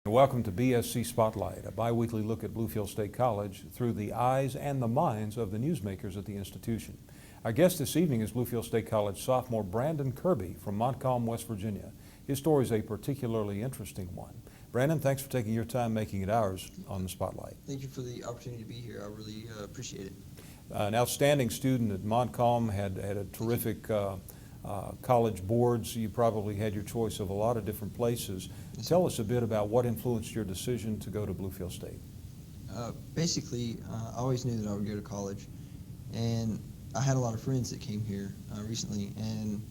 Welcome to BSC Spotlight, a bi-weekly look at Bluefield State College through the eyes and the minds of the newsmakers at the institution. Our guest this evening is Bluefield State College sophomore Brandon Kirby from Montcalm, West Virginia. His story is a particularly interesting one. Brandon, thanks for taking your time making it ours on the Spotlight. Thank you for the opportunity to be here. I really appreciate it. An outstanding student at Montcalm, had a terrific college boards. You probably had your choice of a lot of different places. Yes, Tell us a bit about what influenced your decision to go to Bluefield State. Basically, I always knew that I would go to college, and I had a lot of friends that came here recently, and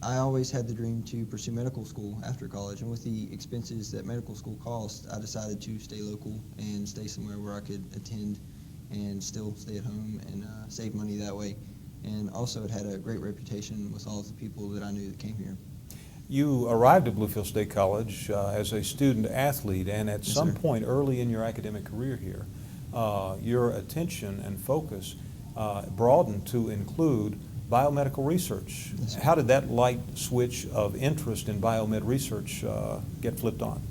I always had the dream to pursue medical school after college, and with the expenses that medical school cost, I decided to stay local and stay somewhere where I could attend and still stay at home and save money that way. And also it had a great reputation with all of the people that I knew that came here. You arrived at Bluefield State College as a student athlete, and at some point early in your academic career here, your attention and focus broadened to include biomedical research. How did that light switch of interest in biomed research get flipped on?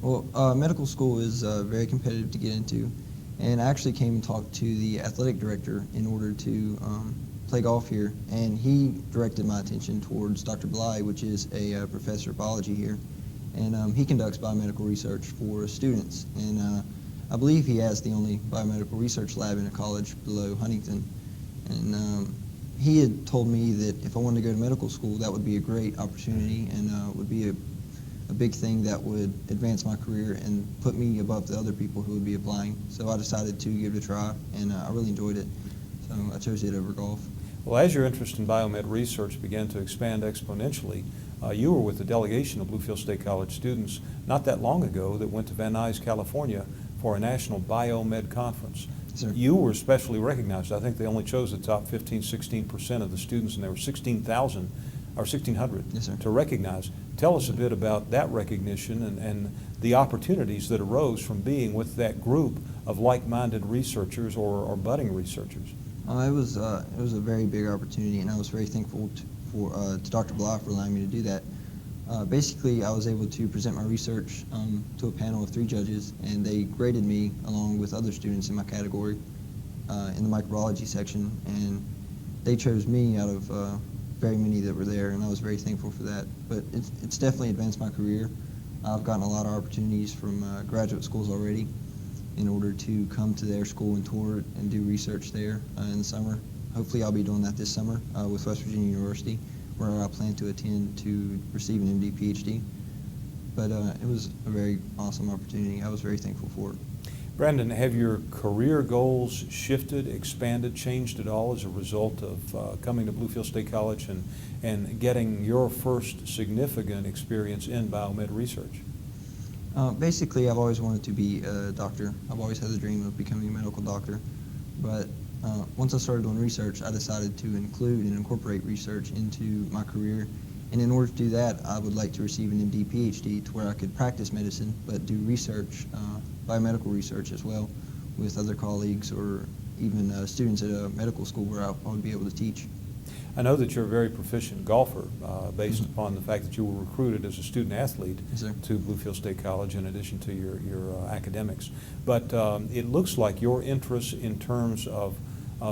Well, medical school is very competitive to get into, and I actually came and talked to the athletic director in order to play golf here, and he directed my attention towards Dr. Bly, which is a professor of biology here, and he conducts biomedical research for students, and I believe he has the only biomedical research lab in a college below Huntington, and he had told me that if I wanted to go to medical school, that would be a great opportunity and would be a big thing that would advance my career and put me above the other people who would be applying. So I decided to give it a try, and I really enjoyed it, so I chose it over golf. Well, as your interest in biomed research began to expand exponentially, you were with the delegation of Bluefield State College students not that long ago that went to Van Nuys, California for a national biomed conference. Yes, sir. You were specially recognized. I think they only chose the top 15–16% of the students, and there were 16,000 or 1,600 Yes, to recognize. Tell us a bit about that recognition and the opportunities that arose from being with that group of like-minded researchers or budding researchers. It was a very big opportunity, and I was very thankful to Dr. Bly for allowing me to do that. Basically, I was able to present my research to a panel of 3 judges, and they graded me along with other students in my category in the microbiology section, and they chose me out of very many that were there, and I was very thankful for that. But it's definitely advanced my career. I've gotten a lot of opportunities from graduate schools already in order to come to their school and tour it and do research there in the summer. Hopefully I'll be doing that this summer with West Virginia University, where I plan to attend to receive an MD PhD. But it was a very awesome opportunity. I was very thankful for it. Brandon, have your career goals shifted, expanded, changed at all as a result of coming to Bluefield State College and getting your first significant experience in biomed research? Basically, I've always wanted to be a doctor. I've always had the dream of becoming a medical doctor. But once I started doing research, I decided to include and incorporate research into my career. And in order to do that, I would like to receive an MD PhD to where I could practice medicine, but do research, biomedical research as well, with other colleagues or even students at a medical school where I would be able to teach. I know that you're a very proficient golfer based upon the fact that you were recruited as a student athlete to Bluefield State College in addition to your academics. But it looks like your interests in terms of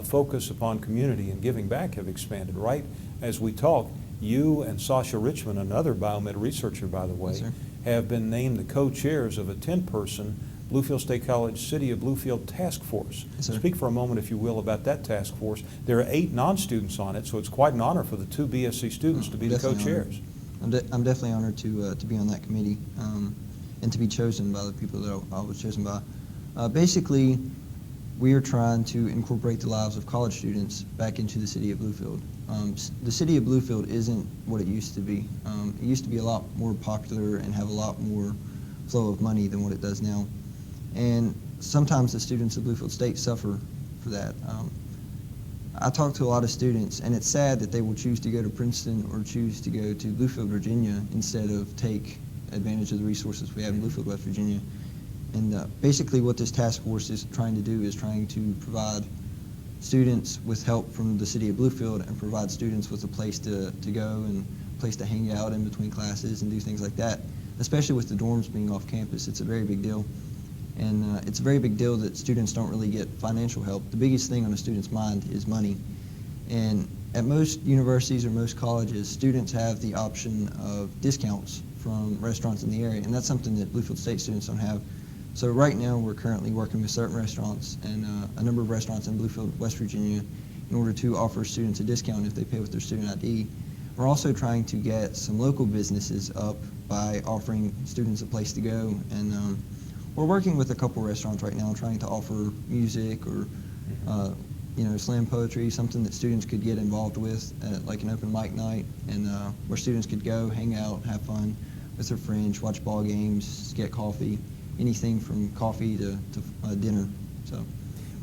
focus upon community and giving back have expanded. Right as we talk, you and Sasha Richmond, another biomed researcher, by the way, have been named the co-chairs of a 10-person Bluefield State College City of Bluefield Task Force. Speak for a moment, if you will, about that task force. There are 8 non-students on it, so it's quite an honor for the 2 BSC students to be the co-chairs. I'm definitely honored to be on that committee and to be chosen by the people that I was chosen by. Basically, we are trying to incorporate the lives of college students back into the city of Bluefield. The city of Bluefield isn't what it used to be. It used to be a lot more popular and have a lot more flow of money than what it does now. And sometimes the students of Bluefield State suffer for that. I talk to a lot of students, and it's sad that they will choose to go to Princeton or choose to go to Bluefield, Virginia, instead of take advantage of the resources we have in Bluefield, West Virginia. And basically what this task force is trying to do is trying to provide students with help from the city of Bluefield and provide students with a place to go and a place to hang out in between classes and do things like that. especially with the dorms being off campus. It's a very big deal. And it's a very big deal that students don't really get financial help. The biggest thing on a student's mind is money. And at most universities or most colleges, students have the option of discounts from restaurants in the area, and that's something that Bluefield State students don't have. So right now we're currently working with certain restaurants and a number of restaurants in Bluefield, West Virginia, in order to offer students a discount if they pay with their student ID. We're also trying to get some local businesses up by offering students a place to go, and we're working with a couple restaurants right now trying to offer music or slam poetry, something that students could get involved with, like an open mic night, and where students could go, hang out, have fun with their friends, watch ball games, get coffee, anything from coffee to dinner. So,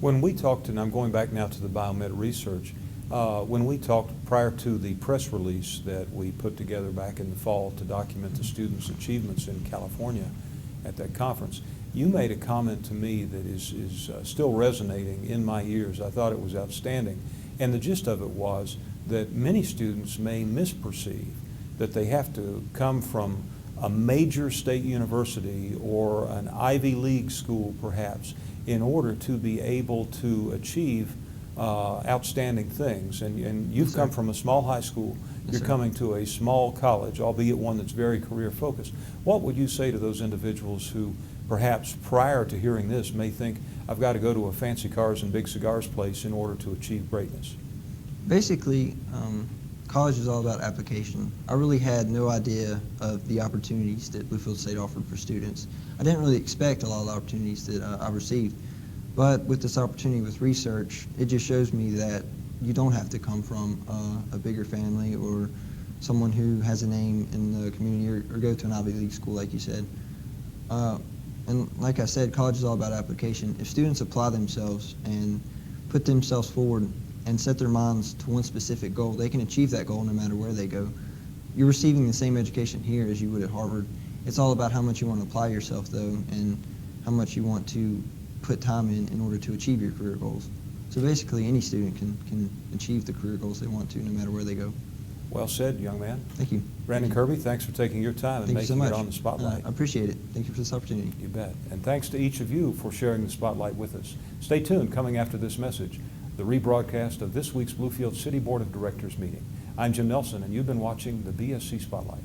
when we talked, and I'm going back now to the biomed research, when we talked prior to the press release that we put together back in the fall to document the students' achievements in California at that conference, you made a comment to me that is still resonating in my ears. I thought it was outstanding. And the gist of it was that many students may misperceive that they have to come from a major state university or an Ivy League school perhaps in order to be able to achieve outstanding things. And you've Yes, come sir. from a small high school. Yes, You're sir. coming to a small college, albeit one that's very career focused. What would you say to those individuals who perhaps prior to hearing this may think, I've got to go to a fancy cars and big cigars place in order to achieve greatness? basically, college is all about application. I really had no idea of the opportunities that Bluefield State offered for students. I didn't really expect a lot of the opportunities that I received. But with this opportunity with research, it just shows me that you don't have to come from a bigger family or someone who has a name in the community or go to an Ivy League school, like you said. And like I said, college is all about application. If students apply themselves and put themselves forward and set their minds to one specific goal, they can achieve that goal no matter where they go. You're receiving the same education here as you would at Harvard. It's all about how much you want to apply yourself, though, and how much you want to put time in order to achieve your career goals. So basically, any student can achieve the career goals they want to, no matter where they go. Well said, young man. Thank you. Brandon Kirby, thanks for taking your time and Thank you so making much. it on the spotlight. I appreciate it. Thank you for this opportunity. You bet. And thanks to each of you for sharing the spotlight with us. Stay tuned. Coming after this message, the rebroadcast of this week's Bluefield City Board of Directors meeting. I'm Jim Nelson, and you've been watching the BSC Spotlight.